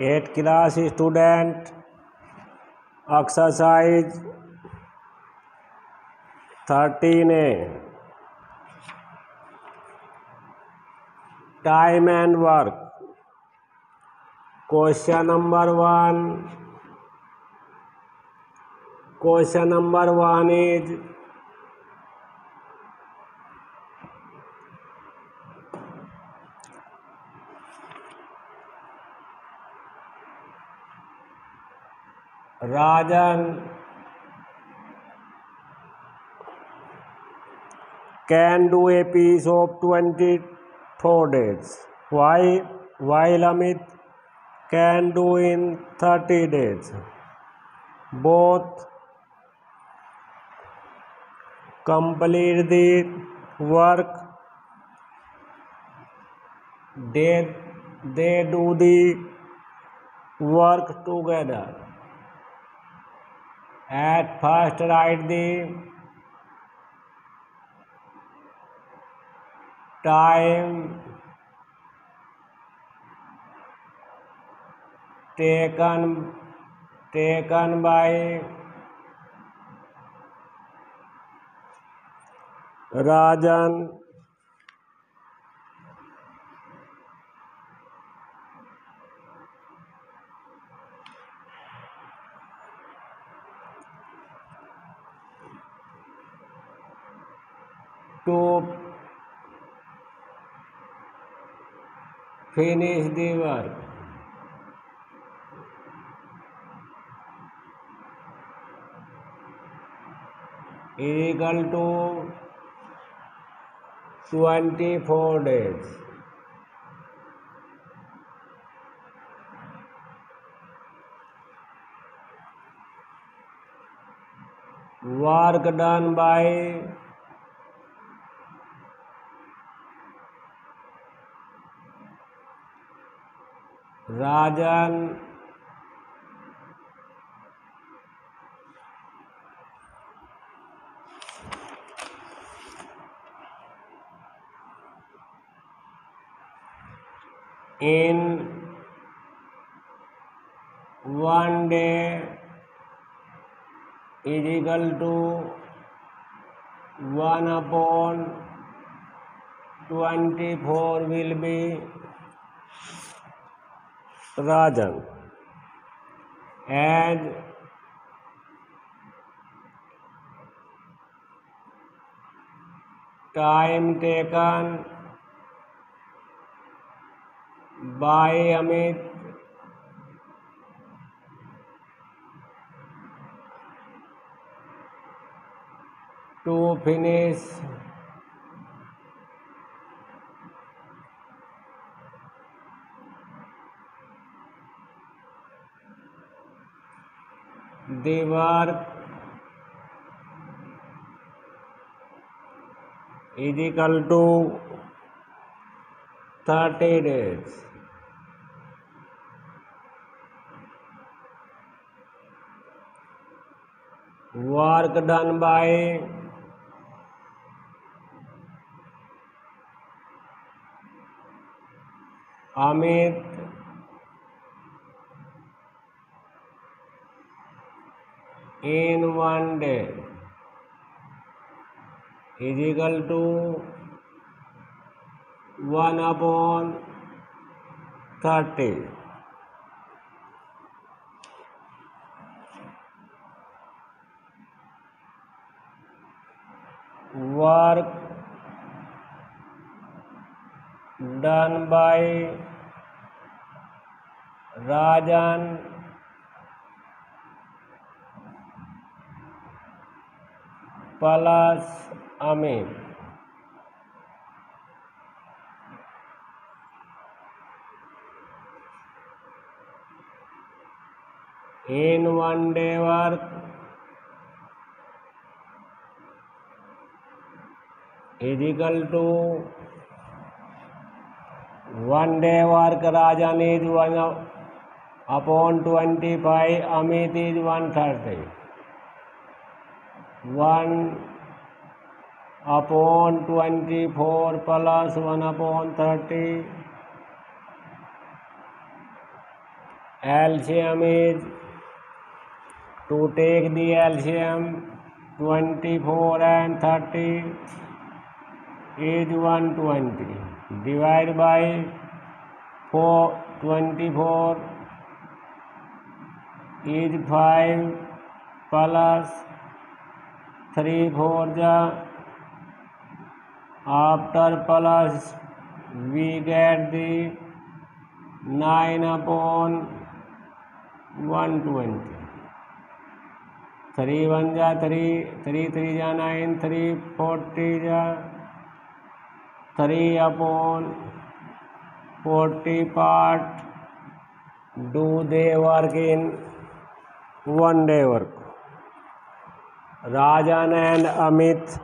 8th class student, exercise 13A, time and work. Question number 1 is Rajan can do a piece of 24 days, while Amit can do in 30 days. Both complete the work. They do the work together. At first write the time taken by Rajan to finish the work. Is equal to 24 days. Work done by Rajan in 1 day is equal to 1/24 will be Rajan, and time taken by Amit to finish the work is equal to 30 days. Work done by Amit in 1 day is equal to 1/30. Work done by Rajan plus Amit in 1 day work is equal to 1 day work Rajan is 1/25, Amit is 1/30. 1/24 plus 1/30 LCM is, to take the LCM 24 and 30 is 120. Divide by 24 is 5 plus 3 4 ja. After plus we get the 9 upon 120. 3 1 ja 3, 3 3 ja 9, 3 40 ja 3 upon 40 part. Do they work in one day work? Rajan and Amit.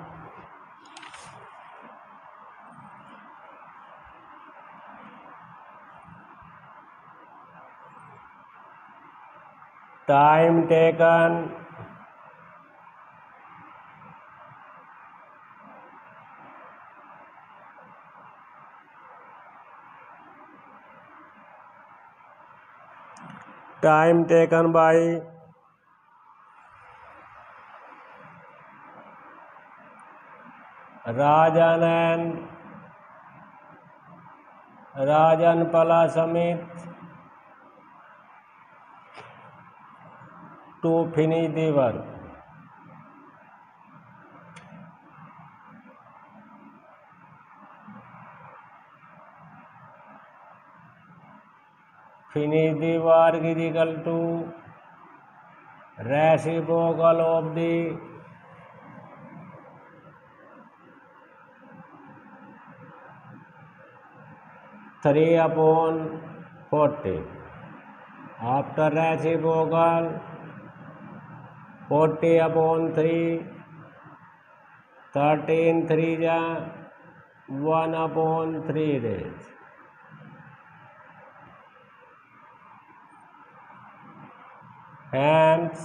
Time taken by Rajan plus Amit to finish the work. Finish the work is equal to reciprocal of the three upon 40. After reciprocal 40 upon 3, 13 3 ja 1 upon 3 days. Hence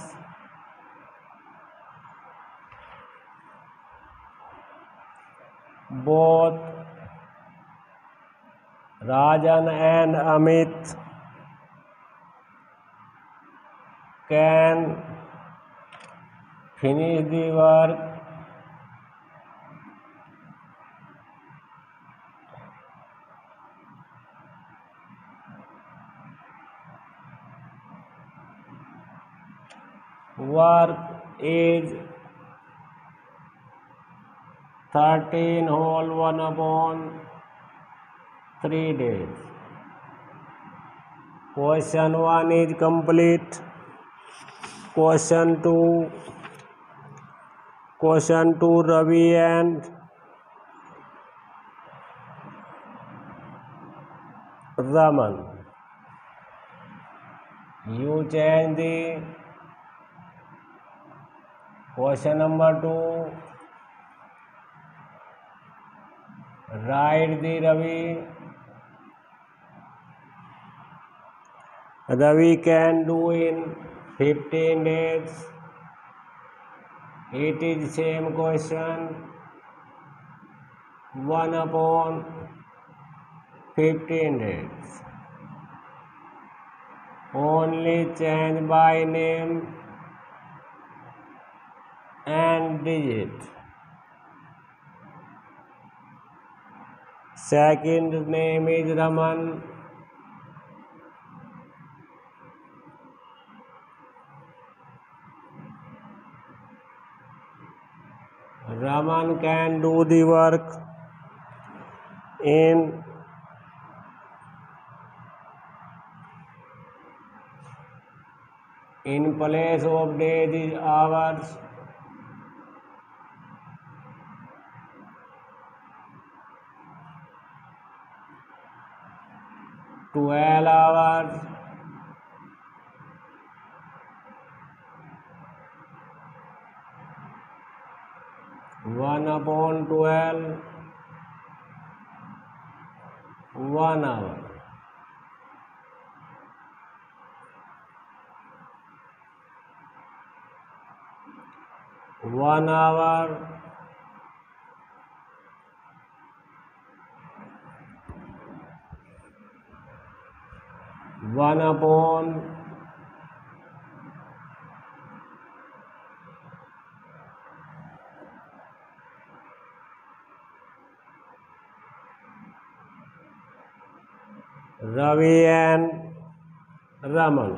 both Rajan and Amit can finish the work is 13 whole 1 upon 3 days. Question 1 is complete. Question 2 Ravi and Raman. You change the question number 2. Write the Ravi can do in 15 days. It is same question. 1 upon 15 days. Only change by name and digit. Second name is Raman. Raman can do the work in place of days is hours. 12 hours. 1 upon 12, 1 hour. 1 hour. 1 1 upon Ravi and Raman.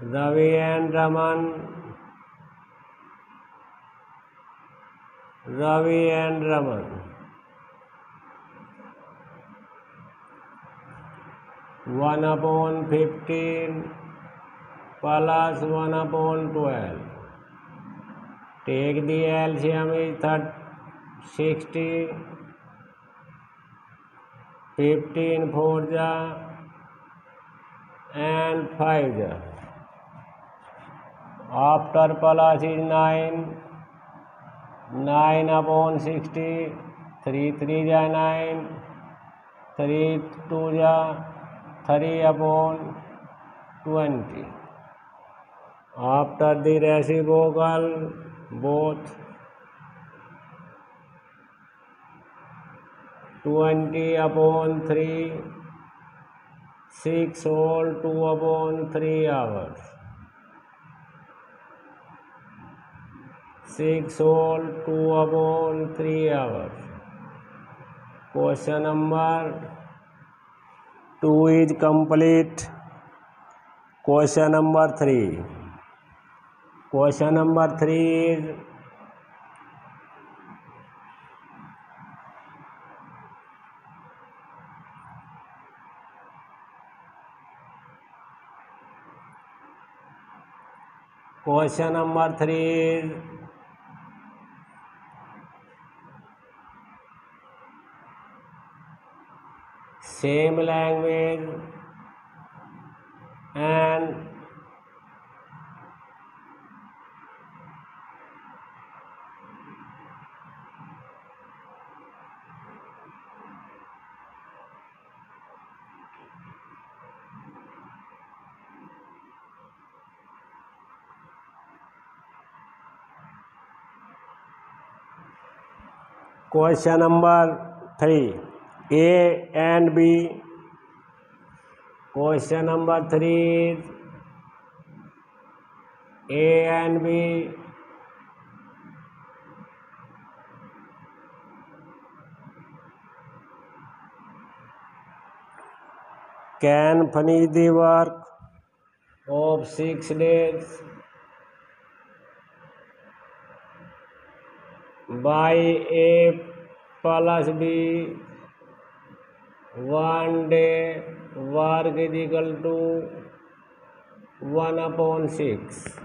Ravi and Raman. Ravi and Raman. 1 upon 15 plus 1 upon 12. Take the LCM is 60. 15 4 ja and 5 ja. After plus is 9. 9 upon 60. 3 3 ja 9. 3 2 ja 3 upon 20. After the reciprocal, both 20 upon 3, 6 whole 2 upon 3 hours. 6 whole 2 upon 3 hours. Question number 2 is complete. Question number 3. Question number 3 is same language and question number 3, A and B. Question number 3 is A and B can finish the work of 6 days by A plus B. 1 day work is equal to 1 upon 6.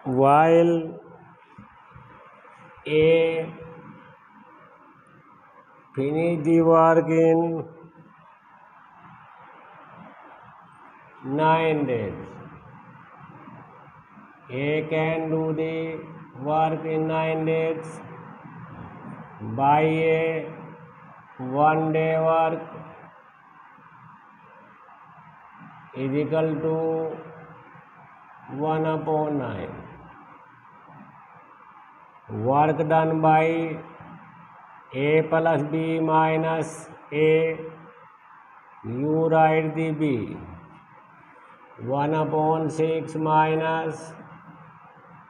While A finish the work in 9 days. A can do the work in 9 days by a 1 day work is equal to 1 upon 9. Work done by A plus B minus A, you write the B. 1 upon 6 minus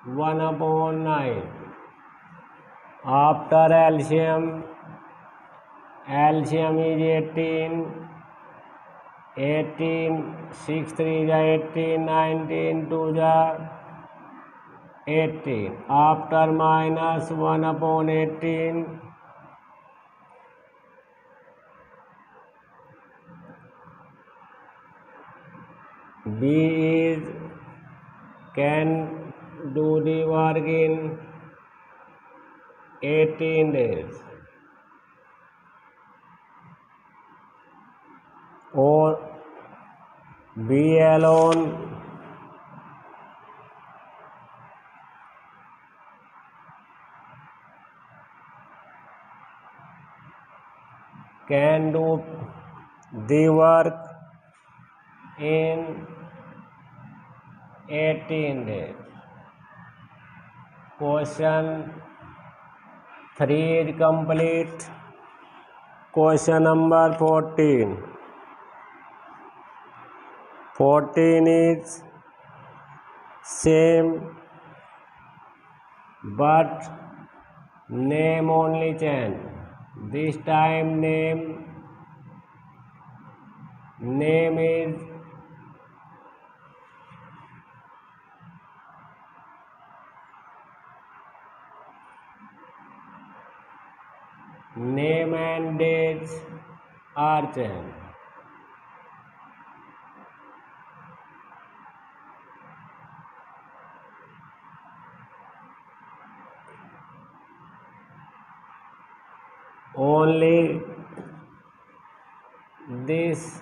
1 upon 9. After LCM is 18. 18, 6 3 ja 18, 19 2 ja 18. After minus 1 upon 18. B is can do the work in 18 days. Or B alone can do the work in 18 days. Question 3 is complete. Question number 14. 14 is same but name only change. This time name is name and dates are changed. Only this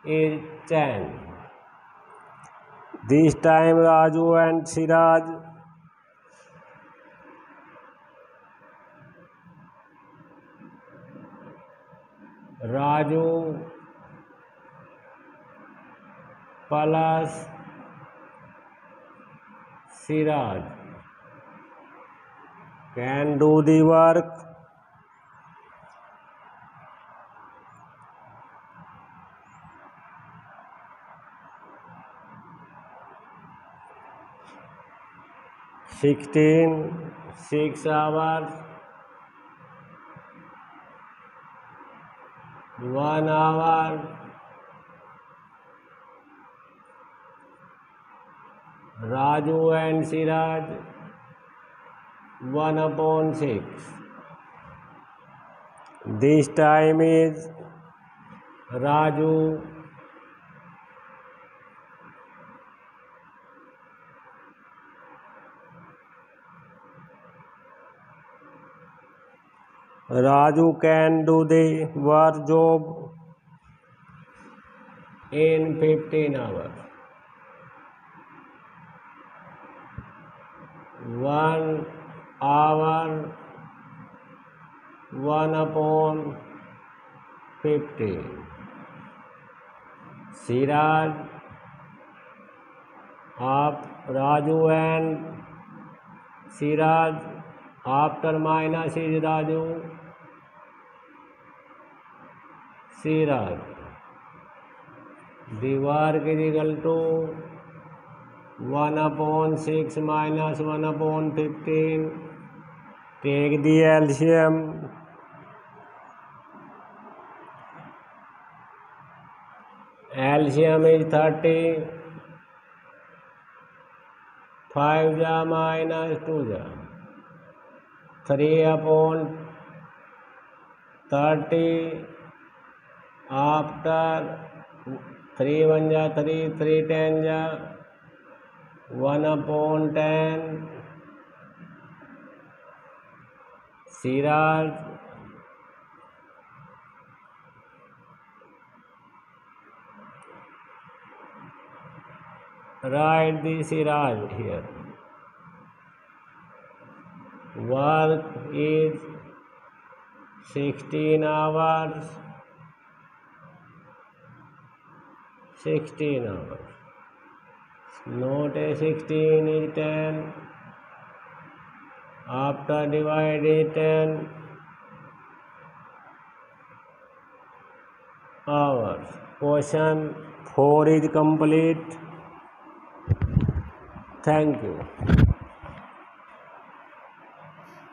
is changed. This time Raju and Siraj Raju plus Siraj can do the work. Sixteen 6 hours 1 hour Raju and Siraj 1/6. This time is Raju can do the work job in 15 hours. 1 hour 1/15. Siraj Raju and Siraj after minus is Raju Siraj. The work is equal to 1/6 minus 1/15. Take the LCM. LCM is 30. 5 ja minus 2 ja. 3/30 after 3 1 ja 3 3 10 ja 1/10. Siraj write the Siraj here. Work is 16 hours 16 hours. Note a 16 is 10. After divide is 10 hours. Question 4 is complete. Thank you.